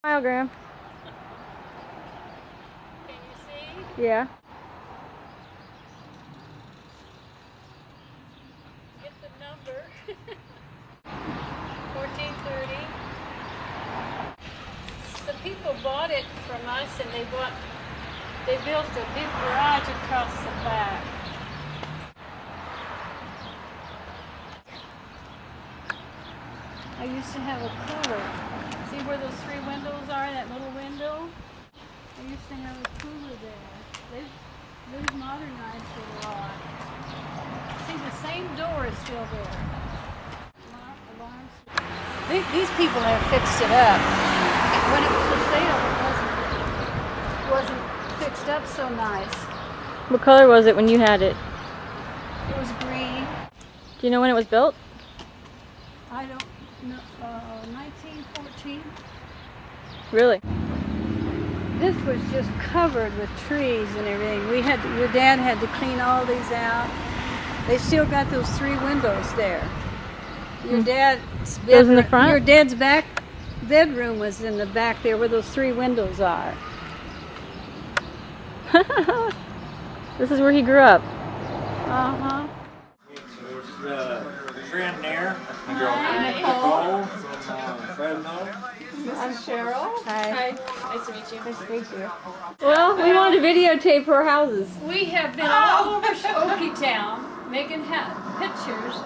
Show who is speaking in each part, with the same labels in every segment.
Speaker 1: Smile, Graham.
Speaker 2: Can you see?
Speaker 1: Yeah.
Speaker 2: Get the number. 1430. The people bought it from us and they built a big garage across the back. I used to have a cooler. See where those three windows are, that little window? I used to have a cooler there. They've modernized it a lot. See, the same door is still there. These people have fixed it up. When it was for sale, it wasn't fixed up so nice.
Speaker 1: What color was it when you had it?
Speaker 2: It was green.
Speaker 1: Do you know when it was built?
Speaker 2: I don't know. 1914.
Speaker 1: Really?
Speaker 2: This was just covered with trees and everything. Your dad had to clean all these out. They still got those three windows there. Your dad's
Speaker 1: Those in the front?
Speaker 2: Your dad's back bedroom was in the back there where those three windows are.
Speaker 1: This is where he grew up.
Speaker 2: Uh-huh.
Speaker 3: There's a friend there.
Speaker 2: Hi.
Speaker 3: Nicole from Fresno.
Speaker 4: I'm Cheryl.
Speaker 1: Hi.
Speaker 4: Nice to meet you.
Speaker 1: Nice to meet you. Well, we wanted to videotape her houses.
Speaker 2: We have been all over Okie Town making pictures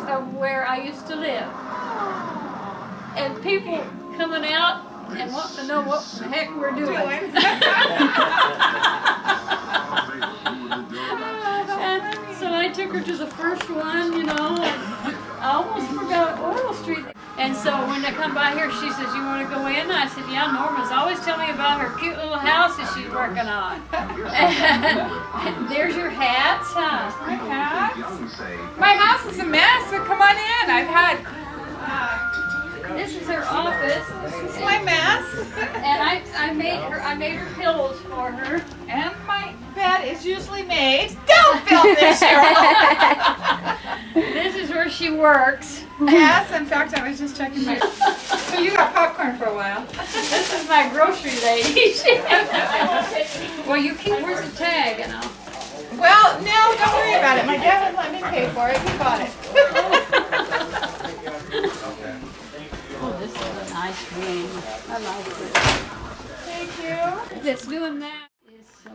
Speaker 2: of where I used to live. And people coming out and wanting to know what the heck we're doing. And so I took her to the first one, and I almost forgot Oil Street. And so when they come by here, she says, "You want to go in?" I said, "Yeah, Norma's always telling me about her cute little house that she's working on." And there's your hats, huh?
Speaker 4: My hat? My house is a mess, but come on in. I've had.
Speaker 2: This is her office,
Speaker 4: This is my mess.
Speaker 2: and I made her pillows for her.
Speaker 4: And my bed is usually made. Don't film this, Cheryl.
Speaker 2: This is where she works.
Speaker 4: Yes, in fact, I was just checking my. So you got popcorn for a while.
Speaker 2: This is my grocery lady. Well, you keep. Where's the tag? You know.
Speaker 4: Well, no, don't worry about it. My dad would let me pay for it. He bought it.
Speaker 2: Oh, this is a nice room. I like it.
Speaker 4: Thank you.
Speaker 2: That's doing that is so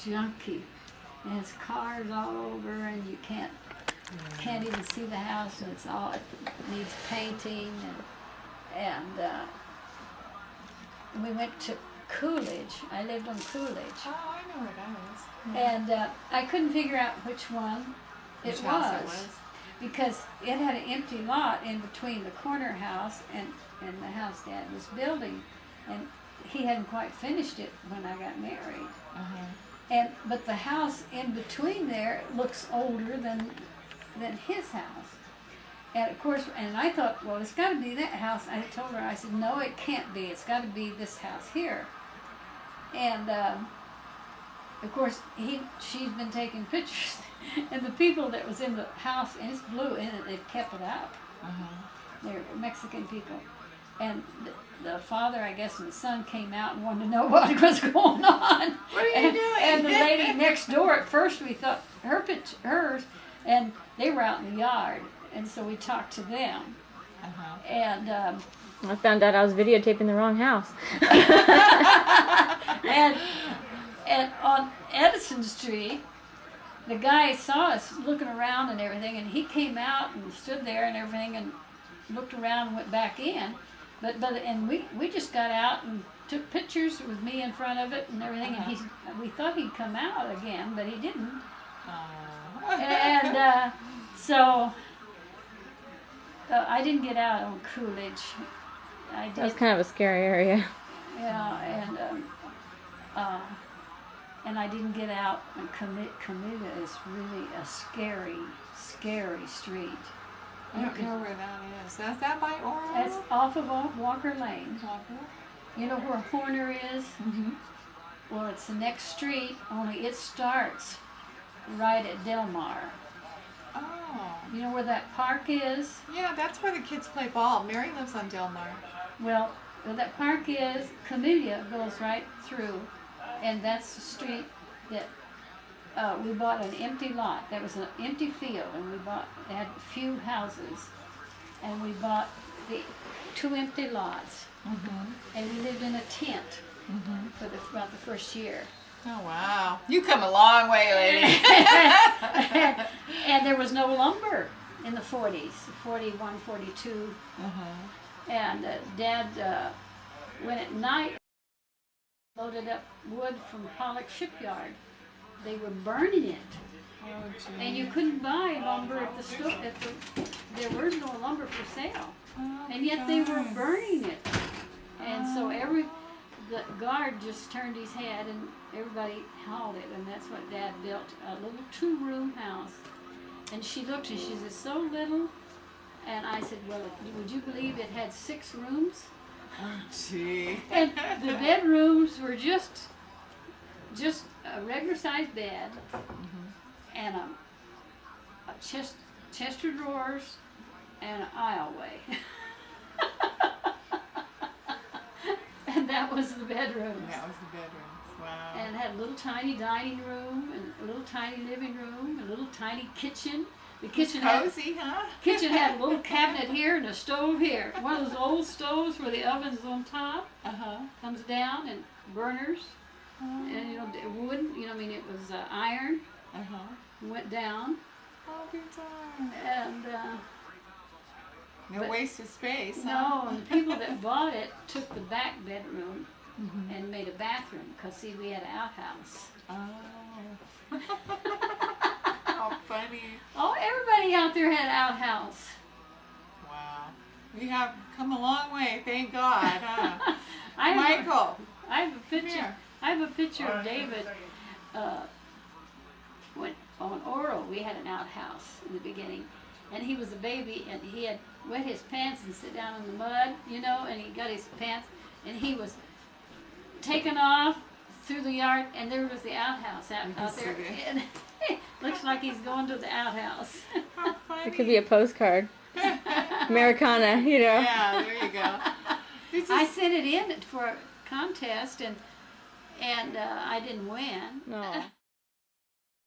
Speaker 2: junky. There's cars all over, and you can't even see the house, and it needs painting, and we went to Coolidge. I lived on Coolidge,
Speaker 4: Oh, I know where that is.
Speaker 2: and I couldn't figure out which one
Speaker 4: Which
Speaker 2: it
Speaker 4: house it
Speaker 2: was.
Speaker 4: was.
Speaker 2: Because it had an empty lot in between the corner house and the house Dad was building, and he hadn't quite finished it when I got married. But the house in between there looks older than his house. And of course, and I thought, well, it's got to be that house. I told her, I said, no, it can't be. It's got to be this house here. And of course, she's been taking pictures, and the people that was in the house, and it's blue in it, they've kept it up. They're Mexican people. And the father, I guess, and the son came out and wanted to know what was going on.
Speaker 4: What are you doing?
Speaker 2: And the lady next door, at first we thought hers, and they were out in the yard. And so we talked to them. And
Speaker 1: I found out I was videotaping the wrong house.
Speaker 2: and on Edison Street, the guy saw us looking around and everything, and he came out and stood there and everything and looked around and went back in. But we just got out and took pictures with me in front of it and everything, and we thought he'd come out again, but he didn't. And so I didn't get out on Coolidge. I did.
Speaker 1: That's kind of a scary area.
Speaker 2: Yeah, and I didn't get out. And Comida is really a scary, scary street.
Speaker 4: I don't know where that is. Is that by Oral?
Speaker 2: That's off of Walker Lane.
Speaker 4: Walker?
Speaker 2: You know where Horner is?
Speaker 4: Mm-hmm.
Speaker 2: Well, it's the next street, only it starts right at Del Mar.
Speaker 4: Oh.
Speaker 2: You know where that park is?
Speaker 4: Yeah, that's where the kids play ball. Mary lives on Del Mar.
Speaker 2: Well, Well, that park is, Camellia goes right through, and that's the street that we bought an empty lot. That was an empty field, and we bought, it had a few houses, and we bought the 2 empty lots, and we lived in a tent for about the first year.
Speaker 4: Oh, wow. You come a long way, lady.
Speaker 2: And there was no lumber in the 40s, 41, 42. And Dad went at night, loaded up wood from Pollock Shipyard. They were burning it.
Speaker 4: Oh, gee.
Speaker 2: And you couldn't buy lumber at the store. There was no lumber for sale.
Speaker 4: Oh,
Speaker 2: And yet they were
Speaker 4: gosh.
Speaker 2: burning it. And so the guard just turned his head and everybody hauled it. And that's what Dad built, a little 2-room house. And she looked and she said, so little. And I said, well, would you believe it had 6 rooms?
Speaker 4: Oh, gee.
Speaker 2: And the bedrooms were just a regular sized bed and a chest of drawers and an aisleway. And that was the bedrooms.
Speaker 4: That was the bedrooms. Wow.
Speaker 2: And had a little tiny dining room and a little tiny living room, and a little tiny kitchen. The kitchen
Speaker 4: Cozy, huh?
Speaker 2: kitchen had a little cabinet here and a stove here. One of those old stoves where the oven's on top comes down, and burners, and wood. It was iron. Went down,
Speaker 4: Oh, good time.
Speaker 2: and
Speaker 4: No
Speaker 2: But-
Speaker 4: waste of space, huh?
Speaker 2: no, and the people that bought it took the back bedroom and made a bathroom. Cause see, we had an outhouse.
Speaker 4: Oh. How funny.
Speaker 2: Oh, everybody out there had an outhouse.
Speaker 4: Wow. We have come a long way, thank God, huh?
Speaker 2: I have
Speaker 4: Michael,
Speaker 2: I have a picture.
Speaker 4: here.
Speaker 2: I have a picture of David. When on Oro, we had an outhouse in the beginning, and he was a baby, and he had wet his pants and sit down in the mud, and he got his pants, and he was taken off through the yard, and there was the outhouse out there.
Speaker 4: see
Speaker 2: And looks like he's going to the outhouse.
Speaker 4: How funny.
Speaker 1: It could be a postcard. Americana,
Speaker 4: Yeah, there you go. This
Speaker 2: I
Speaker 4: is
Speaker 2: sent it in for a contest, and I didn't win.
Speaker 1: No.